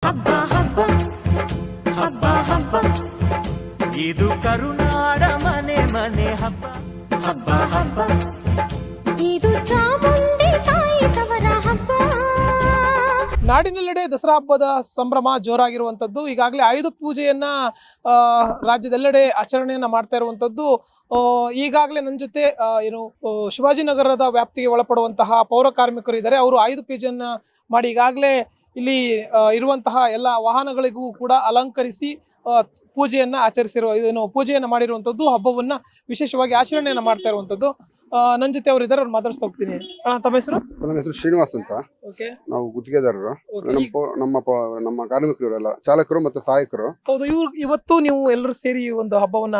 ಹಬ್ಬ ಹಬ್ಬ ಹಬ್ಬ ಹಬ್ಬ ಇದು ಕರುನಾಡ ಮನೆ ಮನೆ ಹಬ್ಬ ಹಬ್ಬ ಹಬ್ಬ ಇದು ಚಾಮುಂಡಿ ತಾಯಿ ತವರ ಹಬ್ಬ. ನಾಡಿನೆಲ್ಲೆಡೆ ದಸರಾ ಹಬ್ಬದ ಸಂಭ್ರಮ ಜೋರಾಗಿರುವಂತದ್ದು. ಈಗಾಗಲೇ ಆಯುಧ ಪೂಜೆಯನ್ನ ರಾಜ್ಯದೆಲ್ಲೆಡೆ ಆಚರಣೆಯನ್ನ ಮಾಡ್ತಾ ಇರುವಂತದ್ದು. ಈಗಾಗಲೇ ನನ್ನ ಜೊತೆ ಶಿವಾಜಿನಗರದ ವ್ಯಾಪ್ತಿಗೆ ಒಳಪಡುವಂತಹ ಪೌರ ಕಾರ್ಮಿಕರು ಇದ್ದಾರೆ. ಅವರು ಆಯುಧ ಪೂಜೆಯನ್ನ ಮಾಡಿ ಈಗಾಗಲೇ ಇಲ್ಲಿ ಇರುವಂತಹ ಎಲ್ಲ ವಾಹನಗಳಿಗೂ ಕೂಡ ಅಲಂಕರಿಸಿ ಪೂಜೆಯನ್ನ ಪೂಜೆಯನ್ನ ಮಾಡಿರುವಂತದ್ದು. ಹಬ್ಬವನ್ನ ವಿಶೇಷವಾಗಿ ಆಚರಣೆಯನ್ನ ಮಾಡ್ತಾ ಇರುವಂತದ್ದು. ನನ್ನ ಜೊತೆ ಅವ್ರು ಇದ್ದಾರೆ, ಅವ್ರು ಮಾತಾಡ್ಸ್ತಾ ಹೋಗ್ತೀನಿ. ತಮ್ಮ ಹೆಸರು? ನನ್ನ ಹೆಸರು ಶ್ರೀನಿವಾಸ್ ಅಂತ. ನಾವು ಗುತ್ತಿಗೆದಾರರು. ನಮ್ಮ ಕಾರ್ಮಿಕರು ಇವರೆಲ್ಲ ಚಾಲಕರು ಮತ್ತು ಸಹಾಯಕರು. ಹೌದು, ಇವತ್ತು ನೀವು ಎಲ್ಲರೂ ಸೇರಿ ಒಂದು ಹಬ್ಬವನ್ನ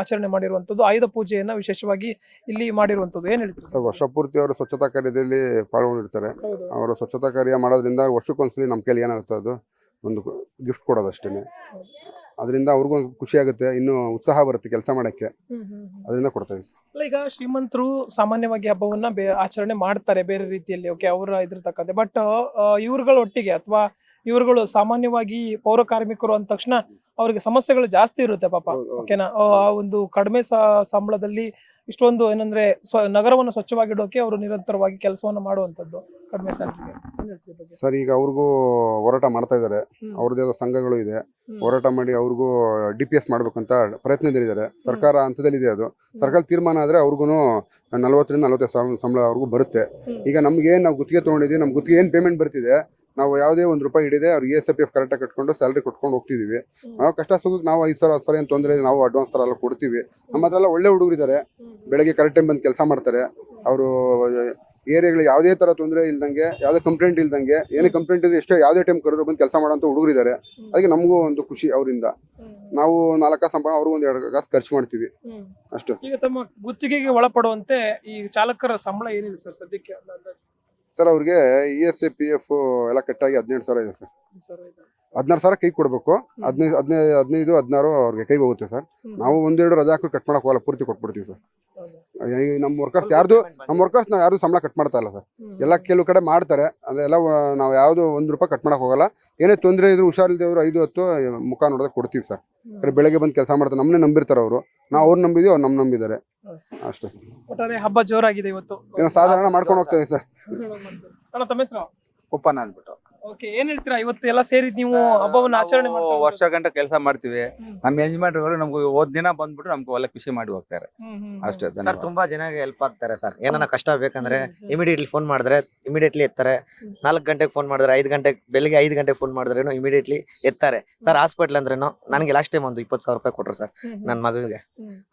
ಆಚರಣೆ ಮಾಡಿರುವಂತದ್ದು, ಆಯುಧ ಪೂಜೆಯನ್ನ ವಿಶೇಷವಾಗಿ ಇಲ್ಲಿ ಮಾಡಿರುವಂತದ್ದು. ಏನ್ ಹೇಳ್ತೀರಿ ಸರ್? ವರ್ಷ ಪೂರ್ತಿ ಅವರು ಸ್ವಚ್ಛತಾ ಕಾರ್ಯದಲ್ಲಿ ಪಾಲ್ಗೊಂಡಿರ್ತಾರೆ. ಅವರು ಸ್ವಚ್ಛತಾ ಕಾರ್ಯ ಮಾಡೋದ್ರಿಂದ ವರ್ಷಕ್ಕೊಂದ್ಸಲಿ ನಮ್ಮ ಕೈಲಿ ಏನಾಗುತ್ತೆ ಅದು ಒಂದು ಗಿಫ್ಟ್ ಕೊಡೋದು ಅಷ್ಟೇನೆ. ಅದರಿಂದ ಅವ್ರಿಗೂ ಖುಷಿ ಆಗುತ್ತೆ, ಇನ್ನು ಉತ್ಸಾಹ ಬರುತ್ತೆ ಕೆಲಸ ಮಾಡಕ್ಕೆ. ಅದರಿಂದ ಕೊಡ್ತೇವೆ. ಈಗ ಶ್ರೀಮಂತರು ಸಾಮಾನ್ಯವಾಗಿ ಹಬ್ಬವನ್ನ ಆಚರಣೆ ಮಾಡ್ತಾರೆ ಬೇರೆ ರೀತಿಯಲ್ಲಿ, ಓಕೆ, ಅವರ ಇದ್ರ ತಕ್ಕಂತೆ. ಬಟ್ ಇವ್ರುಗಳ ಒಟ್ಟಿಗೆ ಅಥವಾ ಇವ್ರುಗಳು ಸಾಮಾನ್ಯವಾಗಿ ಪೌರ ಕಾರ್ಮಿಕರು ಅಂದ ತಕ್ಷಣ ಅವ್ರಿಗೆ ಸಮಸ್ಯೆಗಳು ಜಾಸ್ತಿ ಇರುತ್ತೆ ಪಾಪ. ಓಕೆನಾ? ಒಂದು ಕಡಿಮೆ ಸಂಬಳದಲ್ಲಿ ಇಷ್ಟೊಂದು ಏನಂದ್ರೆ ನಗರವನ್ನು ಸ್ವಚ್ಛವಾಗಿಡೋಕೆ ಅವರು ನಿರಂತರವಾಗಿ ಕೆಲಸವನ್ನ ಮಾಡುವಂತದ್ದು ಕಡಿಮೆ ಸ್ಯಾಲರಿಗೆ. ಸರ್, ಈಗ ಅವ್ರಿಗೂ ಹೋರಾಟ ಮಾಡ್ತಾ ಇದ್ದಾರೆ. ಅವ್ರದ್ದು ಸಂಘಗಳು ಇದೆ, ಹೋರಾಟ ಮಾಡಿ ಅವ್ರಿಗೂ DPS ಮಾಡ್ಬೇಕಂತ ಪ್ರಯತ್ನದಲ್ಲಿದ್ದಾರೆ. ಸರ್ಕಾರ ಹಂತದಲ್ಲಿದೆ. ಅದು ಸರ್ಕಾರ ತೀರ್ಮಾನ ಆದ್ರೆ ಅವ್ರಿಗೂ 40 ರಿಂದ 45 ಸಂಬಳ ಅವ್ರಿಗೂ ಬರುತ್ತೆ. ಈಗ ನಮ್ಗೆ ನಾವು ಗುತ್ತಿಗೆ ತಗೊಂಡಿದ್ವಿ, ನಮ್ ಗುತ್ತಿಗೆ ಏನ್ ಪೇಮೆಂಟ್ ಬರ್ತಿದೆ, ನಾವು ಯಾವುದೇ ₹1 ಹಿಡಿದೆ ಅವ್ರಿಗೆ ESPF ಕರೆಕ್ಟಾಗಿ ಕಟ್ಕೊಂಡು ಸ್ಯಾಲರಿ ಕೊಟ್ಕೊಂಡು ಹೋಗ್ತಿದೀವಿ. ನಾವು ಕಷ್ಟ ಸುಖಕ್ಕೆ ನಾವು 5,000 10,000 ಏನು ತೊಂದರೆ, ನಾವು ಅಡ್ವಾನ್ಸ್ ತರ ಎಲ್ಲ ಕೊಡ್ತೀವಿ. ನಮ್ಮ ಹತ್ರ ಎಲ್ಲ ಒಳ್ಳೆ ಹುಡುಗರಿದ್ದಾರೆ, ಬೆಳಗ್ಗೆ ಕರೆಕ್ಟ್ ಟೈಮ್ ಬಂದು ಕೆಲಸ ಮಾಡ್ತಾರೆ. ಅವರು ಏರಿಯಾಗಳಿಗೆ ಯಾವುದೇ ತರ ತೊಂದರೆ ಇಲ್ದಂಗೆ, ಯಾವುದೇ ಕಂಪ್ಲೇಂಟ್ ಇಲ್ದಂಗೆ, ಏನೇ ಕಂಪ್ಲೇಂಟ್ ಇದ್ರೆ ಎಷ್ಟೋ ಯಾವುದೇ ಟೈಮ್ ಕರೆದ್ರು ಬಂದು ಕೆಲಸ ಮಾಡೋಂಥ ಹುಡುಗರಿದ್ದಾರೆ. ಅದಕ್ಕೆ ನಮಗೂ ಒಂದು ಖುಷಿ ಅವರಿಂದ. ನಾವು 4 ಕಾಸು ಸಂಬಳ, ಅವ್ರಿಗೂ 2 ಕಾಸು ಖರ್ಚು ಮಾಡ್ತೀವಿ ಅಷ್ಟೇ. ಈಗ ತಮ್ಮ ಗುತ್ತಿಗೆಗೆ ಒಳಪಡುವಂತೆ ಈ ಚಾಲಕರ ಸಂಬಳ ಏನಿದೆ ಸರ್ ಸದ್ಯಕ್ಕೆ? ಸರ್, ಅವ್ರಿಗೆ ESPF ಎಲ್ಲ ಕಟ್ಟಾಗಿ 18,000 ಇದೆ ಸರ್. 16,000 ಕೈ ಕೊಡ್ಬೇಕು. 15, 16 ಅವ್ರಿಗೆ ಕೈಗೆ ಹೋಗುತ್ತೆ ಸರ್. ನಾವು 1-2 ರಜಾ ಹಾಕಿ ಕಟ್ ಮಾಡಕ್ ಹೋಗಲ್ಲ, ಪೂರ್ತಿ ಕೊಟ್ಬಿಡ್ತೀವಿ ಸರ್. ನಮ್ಮ ವರ್ಕರ್ಸ್ ನಾವು ಯಾರು ಸಂಬಳ ಕಟ್ ಮಾಡ್ತಾ ಇಲ್ಲ ಸರ್. ಎಲ್ಲ ಕೆಲವು ಕಡೆ ಮಾಡ್ತಾರೆ, ಅದೆಲ್ಲ ನಾವು ಯಾವ್ದು ₹1 ಕಟ್ ಮಾಡಕ್ ಹೋಗಲ್ಲ. ಏನೇ ತೊಂದರೆ ಇದ್ರು ಹುಷಾರಿಲ್ದೇವ್ರು 5-10 ಮುಖ ನೋಡೋದಕ್ಕೆ ಕೊಡ್ತೀವಿ ಸರ್. ಬೆಳಗ್ಗೆ ಬಂದು ಕೆಲಸ ಮಾಡ್ತಾರೆ, ನಮ್ಮನ್ನೇ ನಂಬಿರ್ತಾರೆ ಅವರು. ನಾವು ಅವ್ರು ನಂಬಿದೀವಿ, ಅವ್ರು ನಂಬಿದ್ದಾರೆ ಅಷ್ಟೇ. ಒಟ್ಟಾರೆ ಹಬ್ಬ ಜೋರಾಗಿದೆ ಇವತ್ತು. ಸಾಧಾರಣ ಮಾಡ್ಕೊಂಡು ಹೋಗ್ತೇವೆ ಸರ್. ತಮ್ಮ ಹೆಸರು? ಉಪ್ಪನ ಅಂದ್ಬಿಟ್ಟು. ಓಕೆ, ಏನ್ ಹೇಳ್ತೀರಾ? ಇವತ್ತು ಎಲ್ಲ ಸೇರಿ ನೀವು ಹಬ್ಬವನ್ನ ಆಚರಣೆ ಮಾಡ್ತೀರಾ? ವರ್ಷ ಗಂಟ ಕೆಲಸ ಮಾಡ್ತೀವಿ. ನಮ್ಮ ಯಜಮಾನ್ರುಗಳು ನಮ್ಗೆ ಹೋದ್ ದಿನ ಬಂದ್ಬಿಟ್ಟು ನಮ್ಗೆ ಒಳ್ಳೆ ಖುಷಿ ಮಾಡಿ ಹೋಗ್ತಾರೆ ಅಷ್ಟೇ. ಸರ್, ತುಂಬಾ ಜನಗೆ ಹೆಲ್ಪ್ ಆಗ್ತಾರೆ ಸರ್. ಏನಾನ ಕಷ್ಟ ಬೇಕಂದ್ರೆ ಇಮಿಡಿಯೇಟ್ಲಿ ಫೋನ್ ಮಾಡಿದ್ರೆ ಇಮಿಡಿಯೇಟ್ಲಿ ಎತ್ತಾರೆ. 4 ಗಂಟೆಗೆ ಫೋನ್ ಮಾಡಿದ್ರೆ 5 ಗಂಟೆಗೆ, ಬೆಳಿಗ್ಗೆ 5 ಗಂಟೆಗೆ ಫೋನ್ ಮಾಡಿದ್ರೇನು ಇಮಿಡಿಯೇಟ್ಲಿ ಎತ್ತಾರೆ ಸರ್. ಹಾಸ್ಪಿಟ್ಲ್ ಅಂದ್ರೇನು ನನಗೆ ಲಾಸ್ಟ್ ಟೈಮ್ ಒಂದು ₹20,000 ಕೊಟ್ರು ಸರ್ ನನ್ನ ಮಗಳಿಗೆ.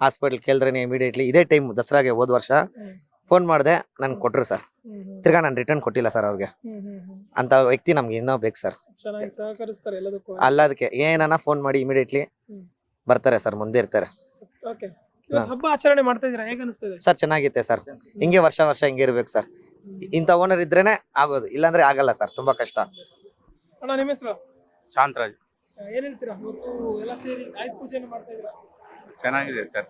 ಹಾಸ್ಪಿಟ್ಲ್ ಕೇಳಿದ್ರೆ ಇಮಿಡಿಯೇಟ್ಲಿ ಇದೇ ಟೈಮ್ ದಸರಾಗೆ ಹೋದ್ ವರ್ಷ ಫೋನ್ ಮಾಡಿದೆ, ನನ್ಗೆ ಕೊಟ್ರು ಸರ್. ತಿರ್ಗಾ ನಾನು ರಿಟರ್ನ್ ಕೊಟ್ಟಿಲ್ಲ ಸರ್ ಅವ್ರಿಗೆ. ಅಂತ ವ್ಯಕ್ತಿ ನಮ್ಗೆ ಇನ್ನೂ ಬೇಕು ಸರ್. ಅಲ್ಲದಕ್ಕೆ ಏನಾನ ಫೋನ್ ಮಾಡಿ ಇಮಿಡಿಯೇಟ್ಲಿ ಬರ್ತಾರೆ ಸರ್, ಮುಂದೆ ಇರ್ತಾರೆ. ಹಬ್ಬ ಆಚರಣೆ ಮಾಡ್ತಾ ಇದ್ದೀರಾ, ಹೇಗೆ ಅನಿಸ್ತದೆ ಸರ್? ಚೆನ್ನಾಗಿತ್ತೆ ಸರ್. ಹಿಂಗೆ ವರ್ಷ ಹಿಂಗೆ ಇರ್ಬೇಕು ಸರ್. ಇಂಥ ಓನರ್ ಇದ್ರೇನೆ ಆಗೋದು, ಇಲ್ಲಾಂದ್ರೆ ಆಗಲ್ಲ ಸರ್. ತುಂಬಾ ಕಷ್ಟ. ಅಣ್ಣ, ನಿಮ್ಮ ಹೆಸರು? ಶಾಂತರಾಜ್. ಏನ್ ಹೇಳ್ತೀರಾ? ಎಲ್ಲ ಸೇರಿ ಆಯುಧ ಪೂಜೆಯನ್ನು ಮಾಡ್ತಾ ಇದ್ದೀರಾ? ಚೆನ್ನಾಗಿದೆ ಸರ್.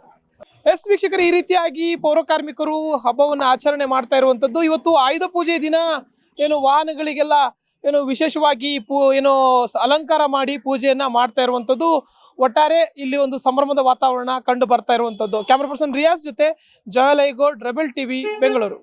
ಎಸ್ ವೀಕ್ಷಕರು, ಈ ರೀತಿಯಾಗಿ ಪೌರ ಕಾರ್ಮಿಕರು ಹಬ್ಬವನ್ನು ಆಚರಣೆ ಮಾಡ್ತಾ ಇರುವಂತದ್ದು. ಇವತ್ತು ಆಯುಧ ಪೂಜೆ ದಿನ ವಾಹನಗಳಿಗೆಲ್ಲ ವಿಶೇಷವಾಗಿ ಅಲಂಕಾರ ಮಾಡಿ ಪೂಜೆಯನ್ನ ಮಾಡ್ತಾ ಇರುವಂತದ್ದು. ಒಟ್ಟಾರೆ ಇಲ್ಲಿ ಒಂದು ಸಂಭ್ರಮದ ವಾತಾವರಣ ಕಂಡು ಬರ್ತಾ ಇರುವಂತದ್ದು. ಕ್ಯಾಮರಾ ಪರ್ಸನ್ ರಿಯಾಜ್ ಜೊತೆ ಜಯಲೈಗೌಡ್, ರೆಬೆಲ್ ಟಿವಿ, ಬೆಂಗಳೂರು.